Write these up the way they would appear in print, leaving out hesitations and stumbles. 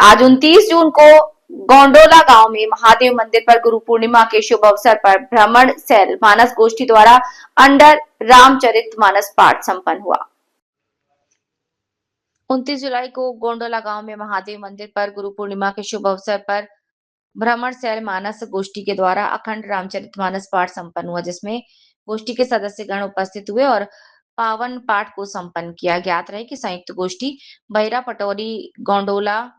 आज 29 जून को गोंडोला गांव में महादेव मंदिर पर गुरु पूर्णिमा के शुभ अवसर पर भ्रमण सेल मानस गोष्ठी द्वारा अंडर रामचरितमानस पाठ संपन्न हुआ। 29 जुलाई को गोंडोला गांव में महादेव मंदिर पर गुरु पूर्णिमा के शुभ अवसर पर भ्रमण सेल मानस गोष्ठी के द्वारा अखंड रामचरितमानस पाठ संपन्न हुआ, जिसमें गोष्ठी के सदस्यगण उपस्थित हुए और पावन पाठ को संपन्न किया। ज्ञात रहे कि संयुक्त गोष्ठी बहिरा पटोरी गोंडोला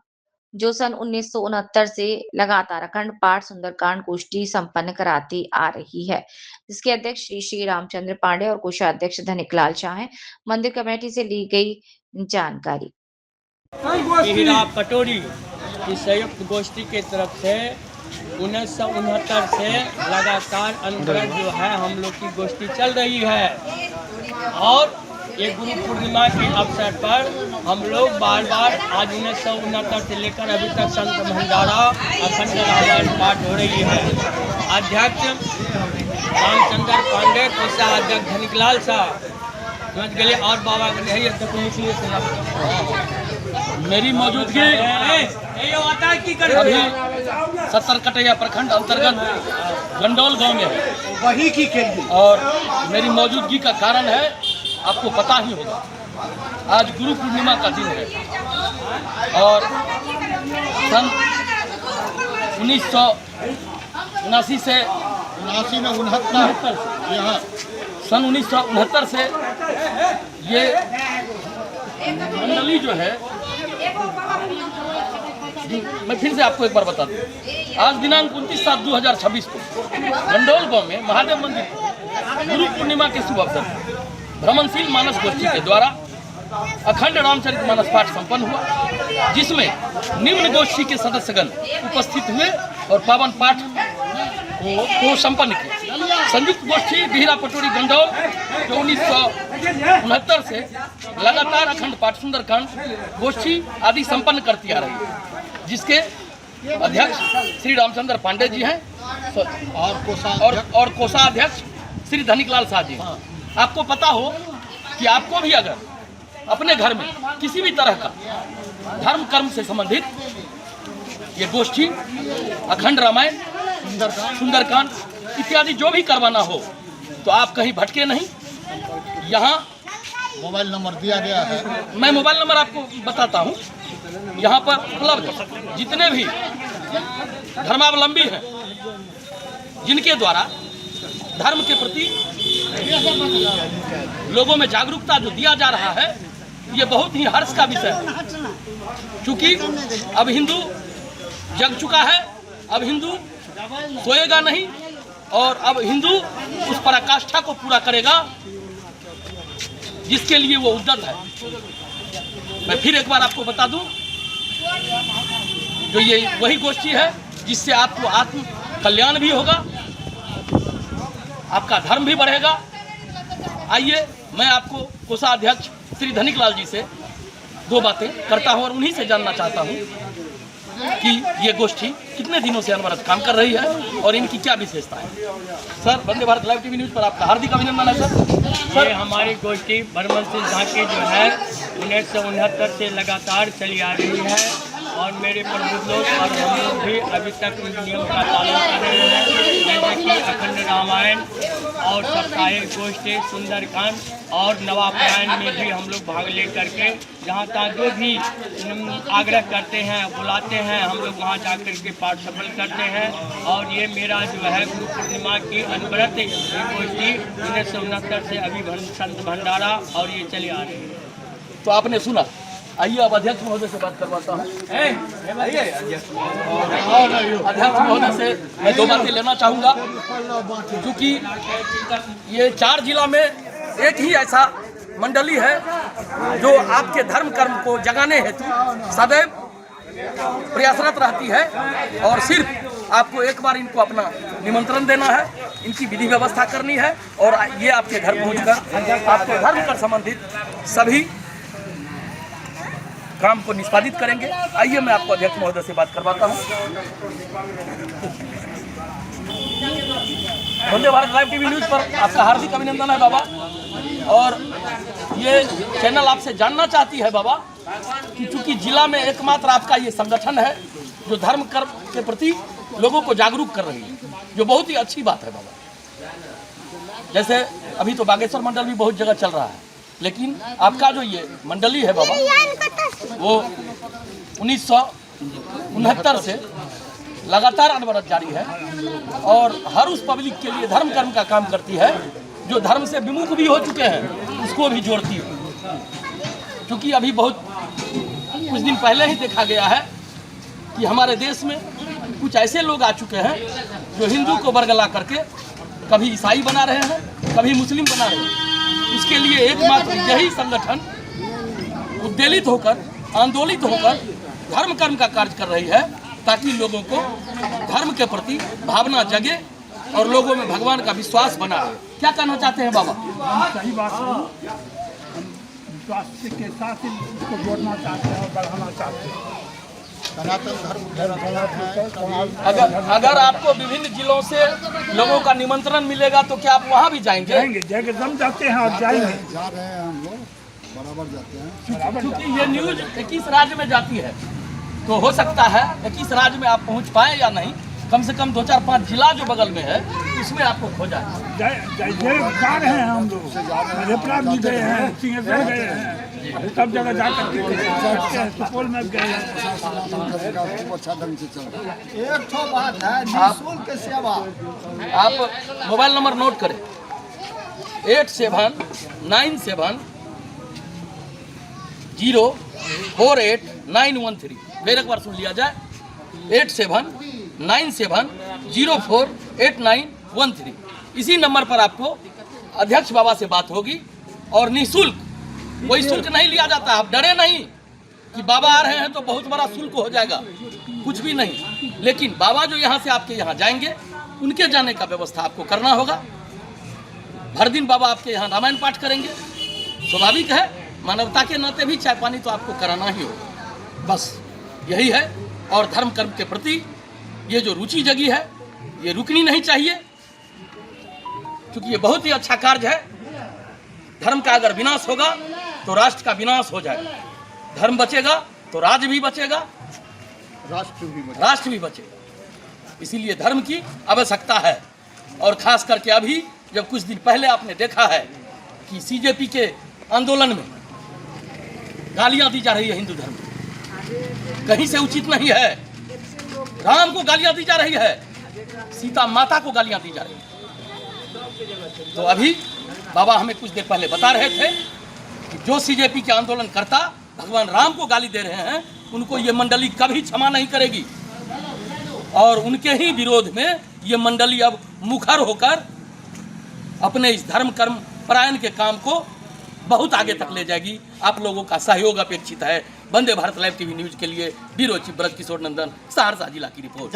जो सन 1969 से लगातार अखंड पाठ सुंदरकांड गोष्ठी संपन्न कराती आ रही है, जिसके अध्यक्ष श्री श्री रामचंद्र पांडे और कोषाध्यक्ष धनिकलाल शाह हैं। मंदिर कमेटी से ली गई जानकारी। बहिरा पटोरी की संयुक्त गोष्ठी के तरफ से 1969 से लगातार अनवरत जो है हम लोग की गोष्ठी चल रही है और ये गुरु पूर्णिमा के अवसर पर हम लोग बार बार आज 1969 से लेकर अभी तक संत भंडारा अखंड रामायण पाठ हो रही है। अध्यक्ष रामचंद्र पांडे, कोषाध्यक्ष धनिकलाल शाह समझ गए और बाबा मेरी मौजूदगी अभी 70 कटैया प्रखंड अंतर्गत गंडोल गांव में है वही की के लिए और मेरी मौजूदगी का कारण है आपको पता ही होगा। आज गुरु पूर्णिमा का दिन है और सन 1979 से 1969 से ये मंडली जो है, मैं फिर से आपको एक बार बता दूं। आज दिनांक 29/7/2026 को गंडोल गांव में महादेव मंदिर गुरु पूर्णिमा के शुभ अवसर पर भ्रमणशील मानस गोष्ठी के द्वारा अखंड रामचरितमानस पाठ संपन्न हुआ, जिसमें निम्न गोष्ठी के सदस्यगण उपस्थित हुए और पावन पाठ को संपन्न किया। संयुक्त गोष्ठी बहिरा पटोरी गंडोल जो 1969 से लगातार अखंड पाठ सुंदरकांड गोष्ठी आदि संपन्न करती आ रही है, जिसके अध्यक्ष श्री रामचंद्र पांडे जी हैं और कोषाध्यक्ष श्री धनिकलाल शाह जी। आपको पता हो कि आपको भी अगर अपने घर में किसी भी तरह का धर्म कर्म से संबंधित ये गोष्ठी अखंड रामायण सुंदरकांड इत्यादि जो भी करवाना हो तो आप कहीं भटके नहीं। यहाँ मोबाइल नंबर दिया गया है, मैं मोबाइल नंबर आपको बताता हूँ। यहाँ पर उपलब्ध जितने भी धर्मावलंबी हैं जिनके द्वारा धर्म के प्रति लोगों में जागरूकता जो दिया जा रहा है, ये बहुत ही हर्ष का विषय है, क्योंकि अब हिंदू जग चुका है, अब हिंदू सोएगा नहीं और अब हिंदू उस पराकाष्ठा को पूरा करेगा जिसके लिए वो उद्यत है। मैं फिर एक बार आपको बता दूं, जो ये वही गोष्ठी है जिससे आपको आत्म कल्याण भी होगा, आपका धर्म भी बढ़ेगा। आइए मैं आपको कोषाध्यक्ष श्री धनिकलाल जी से दो बातें करता हूं और उन्हीं से जानना चाहता हूं कि ये गोष्ठी कितने दिनों से अनवरत काम कर रही है और इनकी क्या विशेषता है। Sir, Vande Bharat live TV news पर आपका हार्दिक अभिनंदन है सर। ये हमारी गोष्ठी भ्रमणशील झांकी जो है 1969 से लगातार चली आ रही है और मेरे प्रबुद्ध लोग और हम लोग भी अभी तक इस नियम का पालन कर रहे हैं, जैसे कि अखंड रामायण और साप्ताहिक गोष्ठी सुंदरकांड और नवापरायण में भी हम लोग भाग ले करके जहाँ तक जो भी आग्रह करते हैं बुलाते हैं, हम लोग वहाँ जा कर के पाठ सफल करते हैं। और ये मेरा जो है गुरु पूर्णिमा की अनवरत गोष्ठी 1969 से अभी संत भंडारा और ये चली आ रही है। तो आपने सुना। आइए अब अध्यक्ष महोदय से बात करवाता हूँ। अध्यक्ष महोदय से मैं दो बातें लेना चाहूँगा, क्योंकि ये 4 जिला में एक ही ऐसा मंडली है जो आपके धर्म कर्म को जगाने हेतु सदैव प्रयासरत रहती है और सिर्फ आपको एक बार इनको अपना निमंत्रण देना है, इनकी विधि व्यवस्था करनी है और ये आपके घर पहुंचकर आपके धर्म कर संबंधित सभी काम को निष्पादित करेंगे। आइए मैं आपको अध्यक्ष महोदय से बात करवाता हूँ। Vande Bharat live TV news पर आपका हार्दिक अभिनंदन है बाबा। और ये चैनल आपसे जानना चाहती है बाबा कि चूंकि जिला में एकमात्र आपका ये संगठन है जो धर्म कर्म के प्रति लोगों को जागरूक कर रही है, जो बहुत ही अच्छी बात है बाबा। जैसे अभी तो बागेश्वर मंडल भी बहुत जगह चल रहा है, लेकिन आपका जो ये मंडली है बाबा वो 1969 से लगातार अनवरत जारी है और हर उस पब्लिक के लिए धर्म कर्म का काम करती है जो धर्म से विमुख भी हो चुके हैं, उसको भी जोड़ती है। क्योंकि अभी बहुत कुछ दिन पहले ही देखा गया है कि हमारे देश में कुछ ऐसे लोग आ चुके हैं जो हिंदू को बरगला करके कभी ईसाई बना रहे हैं, कभी मुस्लिम बना रहे हैं। उसके लिए एकमात्र यही संगठन उद्वेलित होकर, आंदोलित होकर धर्म कर्म का कार्य कर रही है, ताकि लोगों को धर्म के प्रति भावना जगे और लोगों में भगवान का विश्वास बना रहे। क्या कहना चाहते हैं बाबा? सही बात है, हम विश्वास के साथ ही इसको जोड़ना चाहते हैं और बढ़ाना चाहते हैं। अगर आपको विभिन्न जिलों से लोगों का निमंत्रण मिलेगा तो क्या आप वहाँ भी जाएंगे? जाएंगे, जगदम जाते हैं और जाएंगे। जा रहे हैं हम लोग, बराबर जाते हैं। क्योंकि ये न्यूज 21 राज्य में जाती है, तो हो सकता है 21 राज्य में आप पहुँच पाए या नहीं, कम से कम 2-4-5 जिला जो बगल में है उसमें आपको खोजा है। जा रहे हैं हम लोग, मधेपुरा भी गए हैं, सिंहेश्वर गए हैं, सब जगह जा करके सुपौल में गए हैं। अच्छा ढंग से चल रहा है। एक तो बात है, निःशुल्क सेवा। आप मोबाइल नंबर नोट करें 8797048913। फिर एक बार सुन लिया जाए 8797048913। इसी नंबर पर आपको अध्यक्ष बाबा से बात होगी और निःशुल्क, कोई शुल्क नहीं लिया जाता। आप डरे नहीं कि बाबा आ रहे हैं तो बहुत बड़ा शुल्क हो जाएगा, कुछ भी नहीं। लेकिन बाबा जो यहाँ से आपके यहाँ जाएंगे, उनके जाने का व्यवस्था आपको करना होगा। हर दिन बाबा आपके यहाँ रामायण पाठ करेंगे, स्वाभाविक है, मानवता के नाते भी चाय पानी तो आपको कराना ही होगा। बस यही है। और धर्म कर्म के प्रति ये जो रुचि जगी है, ये रुकनी नहीं चाहिए, क्योंकि ये बहुत ही अच्छा कार्य है। धर्म का अगर विनाश होगा तो राष्ट्र का विनाश हो जाएगा, धर्म बचेगा तो राज्य भी बचेगा, राष्ट्र भी बचेगा। इसीलिए धर्म की आवश्यकता है। और खास करके अभी जब कुछ दिन पहले आपने देखा है कि सीजेपी के आंदोलन में गालियां दी जा रही है हिंदू धर्म को, कहीं से उचित नहीं है। राम को गालियां दी जा रही है, सीता माता को गालियां दी जा रही है। तो अभी बाबा हमें कुछ देर पहले बता रहे थे कि जो सीजेपी के आंदोलन करता भगवान राम को गाली दे रहे हैं, उनको ये मंडली कभी क्षमा नहीं करेगी। और उनके ही विरोध में ये मंडली अब मुखर होकर अपने इस धर्म कर्म परायण के काम को बहुत आगे तक ले जाएगी। आप लोगों का सहयोग अपेक्षित है। Vande Bharat live TV news के लिए ब्यूरो चीफ ब्रज किशोर नंदन, सहरसा जिला की रिपोर्ट।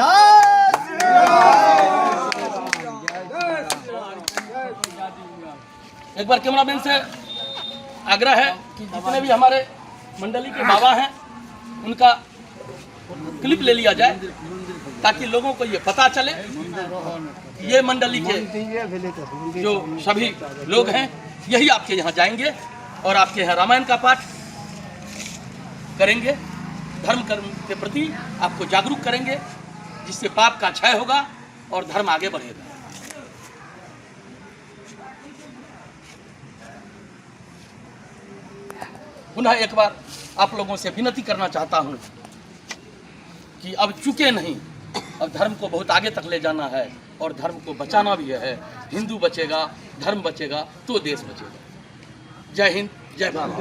एक बार कैमरामैन से आग्रह है कि जितने भी हमारे मंडली के बाबा हैं उनका क्लिप ले लिया जाए, ताकि लोगों को ये पता चले ये मंडली के जो सभी लोग हैं यही आपके यहाँ जाएंगे और आपके यहाँ रामायण का पाठ करेंगे, धर्म कर्म के प्रति आपको जागरूक करेंगे, जिससे पाप का क्षय होगा और धर्म आगे बढ़ेगा। पुनः एक बार आप लोगों से विनती करना चाहता हूँ कि अब चुके नहीं, अब धर्म को बहुत आगे तक ले जाना है और धर्म को बचाना भी है। हिंदू बचेगा, धर्म बचेगा तो देश बचेगा। जय हिंद, जय भारत।